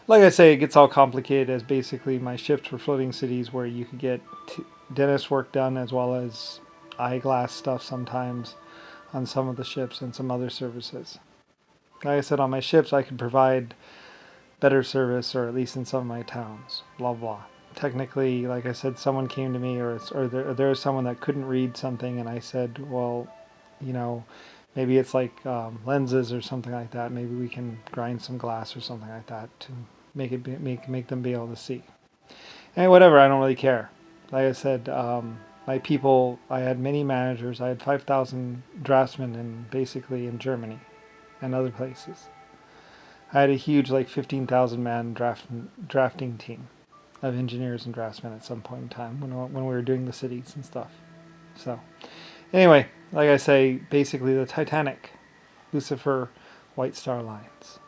like I say, it gets all complicated as basically my ships were floating cities where you could get dentist work done as well as eyeglass stuff sometimes on some of the ships and some other services. Like I said, on my ships, I could provide better service, or at least in some of my towns. Blah blah. Technically, like I said, someone came to me, or there was someone that couldn't read something, and I said, well, you know, maybe it's like lenses or something like that. Maybe we can grind some glass or something like that to make them be able to see. And whatever, I don't really care. Like I said, my people, I had many managers. I had 5,000 draftsmen basically in Germany and other places. I had a huge, like 15,000 man drafting team of engineers and draftsmen at some point in time when we were doing the cities and stuff. So, anyway, like I say, basically the Titanic, Lucifer, White Star Lines,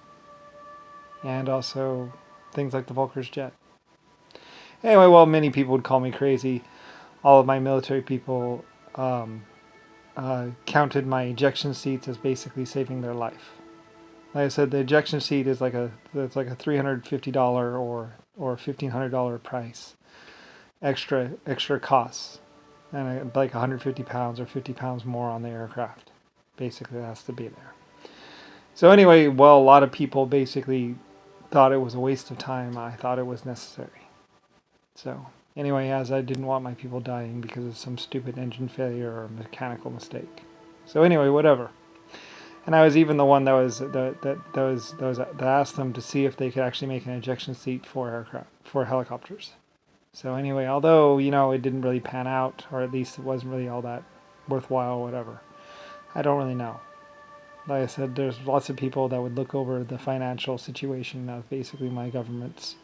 and also things like the Volker's jet. Anyway, well, many people would call me crazy. All of my military people counted my ejection seats as basically saving their life. Like I said, the ejection seat is like a $350 or $1,500 price, extra costs, and like 150 pounds or 50 pounds more on the aircraft. Basically, it has to be there. So anyway, well, a lot of people basically thought it was a waste of time. I thought it was necessary. So anyway, as I didn't want my people dying because of some stupid engine failure or mechanical mistake. So anyway, whatever. And I was even the one that asked them to see if they could actually make an ejection seat for helicopters. So anyway, although it didn't really pan out, or at least it wasn't really all that worthwhile, or whatever. I don't really know. Like I said, there's lots of people that would look over the financial situation of basically my governments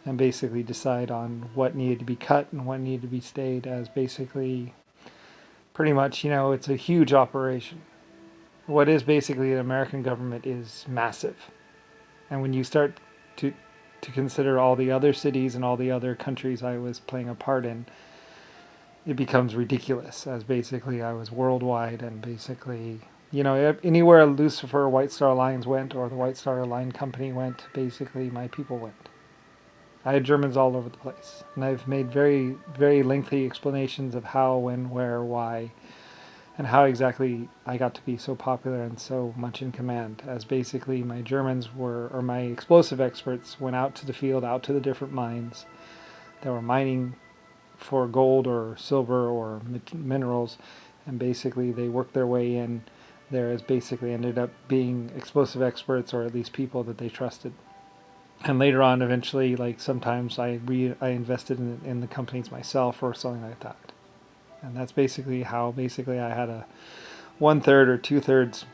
and basically decide on what needed to be cut and what needed to be stayed, as basically pretty much, it's a huge operation. What is basically an American government is massive. And when you start to consider all the other cities and all the other countries I was playing a part in, it becomes ridiculous, as basically I was worldwide, and basically, anywhere Lucifer White Star Lines went, or the White Star Line Company went, basically my people went. I had Germans all over the place. And I've made very, very lengthy explanations of how, when, where, why, and how exactly I got to be so popular and so much in command, as basically my my explosive experts went out to the field, out to the different mines that were mining for gold or silver or minerals, and basically they worked their way in there, as basically ended up being explosive experts, or at least people that they trusted. And later on, eventually, like sometimes I invested in the companies myself or something like that. And that's basically how I had a 1/3 or 2/3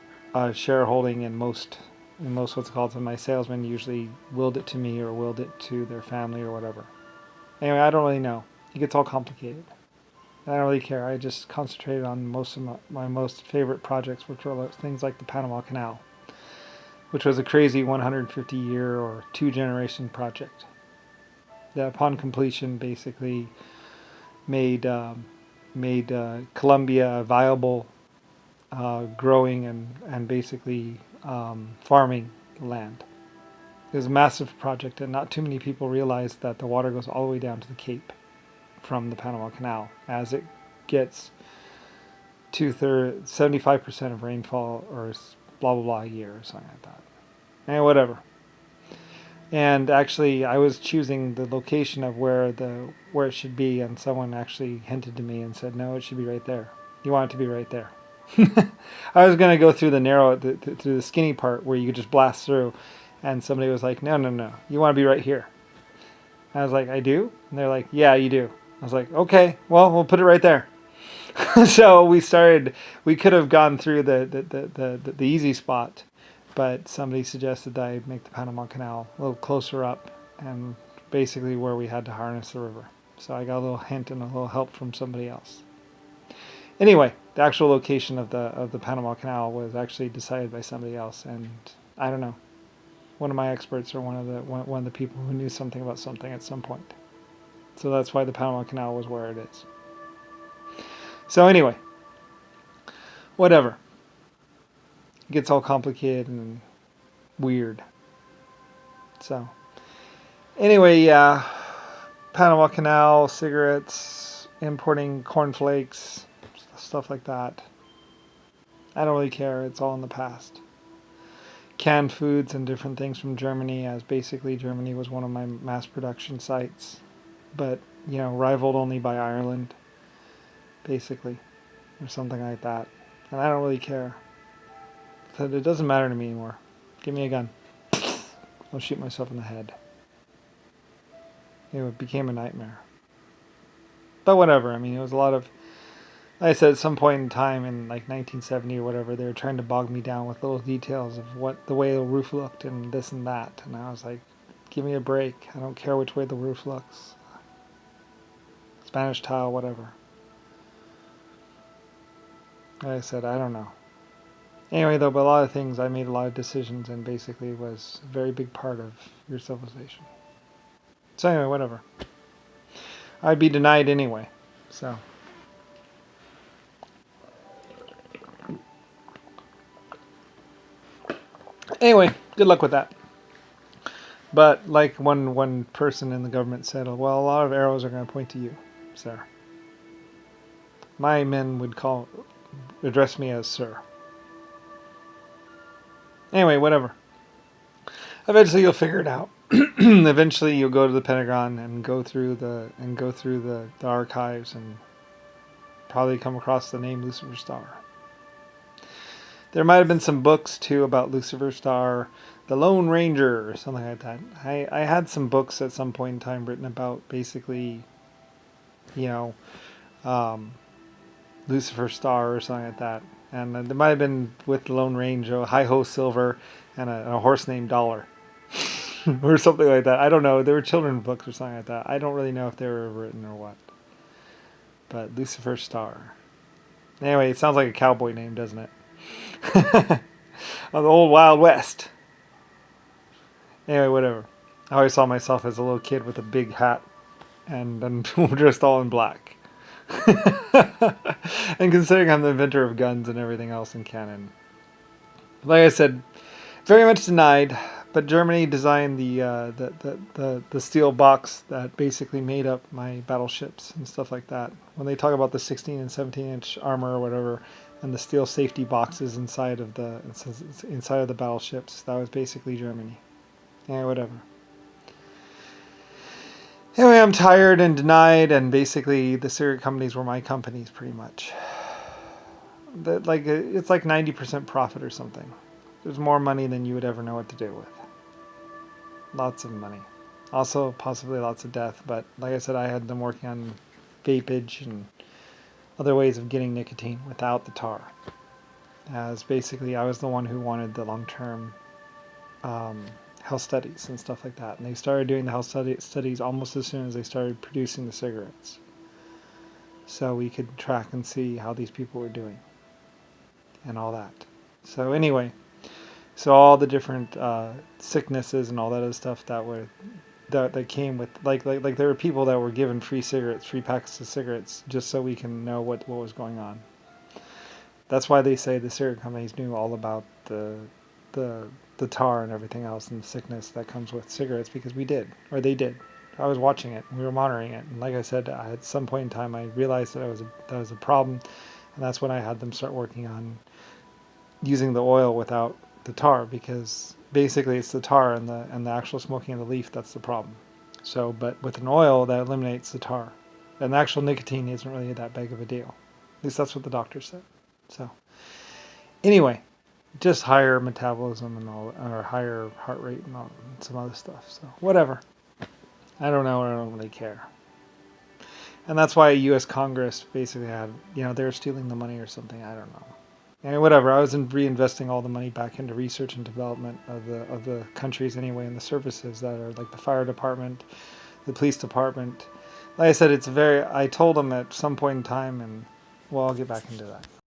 shareholding in most what's called. So my salesmen usually willed it to me or willed it to their family or whatever. Anyway, I don't really know. It gets all complicated. I don't really care. I just concentrated on most of my most favorite projects, which were things like the Panama Canal, which was a crazy 150-year or 2-generation project that, upon completion, basically made Colombia a viable growing and basically farming land. It was a massive project, and not too many people realize that the water goes all the way down to the Cape from the Panama Canal, as it gets 75% of rainfall, or blah blah blah a year or something like that. And whatever. And actually, I was choosing the location of where it should be, and someone actually hinted to me and said, "No, it should be right there. You want it to be right there." I was going to go through through the skinny part where you could just blast through, and somebody was like, "No, no, no. You want to be right here." And I was like, "I do?" And they're like, "Yeah, you do." I was like, "Okay, well, we'll put it right there." So we started. We could have gone through the easy spot, but somebody suggested that I make the Panama Canal a little closer up, and basically where we had to harness the river. So I got a little hint and a little help from somebody else. Anyway, the actual location of the Panama Canal was actually decided by somebody else, and I don't know, one of my experts, or one of the people who knew something about something at some point. So that's why the Panama Canal was where it is. So anyway, whatever. It gets all complicated and weird. So Anyway, yeah, Panama Canal, cigarettes, importing cornflakes, stuff like that. I don't really care. It's all in the past. Canned foods and different things from Germany, as basically Germany was one of my mass production sites, but rivaled only by Ireland, basically, or something like that. And I don't really care. It doesn't matter to me anymore. Give me a gun. I'll shoot myself in the head. It became a nightmare. But whatever. I mean, it was a lot of. Like I said, at some point in time in like 1970 or whatever, they were trying to bog me down with little details of what the way the roof looked and this and that. And I was like, give me a break. I don't care which way the roof looks. Spanish tile, whatever. Like I said, I don't know. Anyway, though, but a lot of things, I made a lot of decisions and basically was a very big part of your civilization. So anyway, whatever. I'd be denied anyway. So. Anyway, good luck with that. But like one person in the government said, well, a lot of arrows are going to point to you, sir. My men would address me as sir. Anyway, whatever. Eventually you'll figure it out. Eventually you'll go to the Pentagon and go through the archives and probably come across the name Lusifer Star. There might have been some books too about Lusifer Star, the Lone Ranger, or something like that. I had some books at some point in time written about basically, Lucifer Star or something like that. And there might have been with the Lone Ranger, Hi Ho Silver, and a horse named Dollar. Or something like that. I don't know. They were children's books or something like that. I don't really know if they were written or what. But Lucifer Star. Anyway, it sounds like a cowboy name, doesn't it? On the old Wild West. Anyway, whatever. I always saw myself as a little kid with a big hat and dressed all in black. And considering I'm the inventor of guns and everything else in canon. Like I said, very much denied. But Germany designed the steel box that basically made up my battleships and stuff like that. When they talk about the 16 and 17-inch armor or whatever, and the steel safety boxes inside of the battleships, that was basically Germany. Yeah, whatever. Anyway, I'm tired and denied, and basically the cigarette companies were my companies pretty much. It's like 90% profit or something. There's more money than you would ever know what to do with. Lots of money. Also, possibly lots of death, but like I said, I had them working on vapage and other ways of getting nicotine without the tar. As basically, I was the one who wanted the long-term health studies and stuff like that. And they started doing the health studies almost as soon as they started producing the cigarettes. So we could track and see how these people were doing and all that. So anyway, so all the different sicknesses and all that other stuff that came with, like there were people that were given free packets of cigarettes, just so we can know what was going on. That's why they say the cigarette companies knew all about the tar and everything else and the sickness that comes with cigarettes, because we did, or they did. I was watching it, we were monitoring it, and like I said, at some point in time I realized that was a problem, and that's when I had them start working on using the oil without the tar, because basically it's the tar and the actual smoking of the leaf that's the problem. So, but with an oil that eliminates the tar, and the actual nicotine isn't really that big of a deal. At least that's what the doctor said. So, anyway, just higher metabolism and all, or higher heart rate and all, and some other stuff. So, whatever. I don't know, I don't really care. And that's why U.S. Congress basically had, they were stealing the money or something. I don't know. And whatever. I was reinvesting all the money back into research and development of the countries anyway, and the services that are like the fire department, the police department. Like I said, I told them at some point in time, and well, I'll get back into that.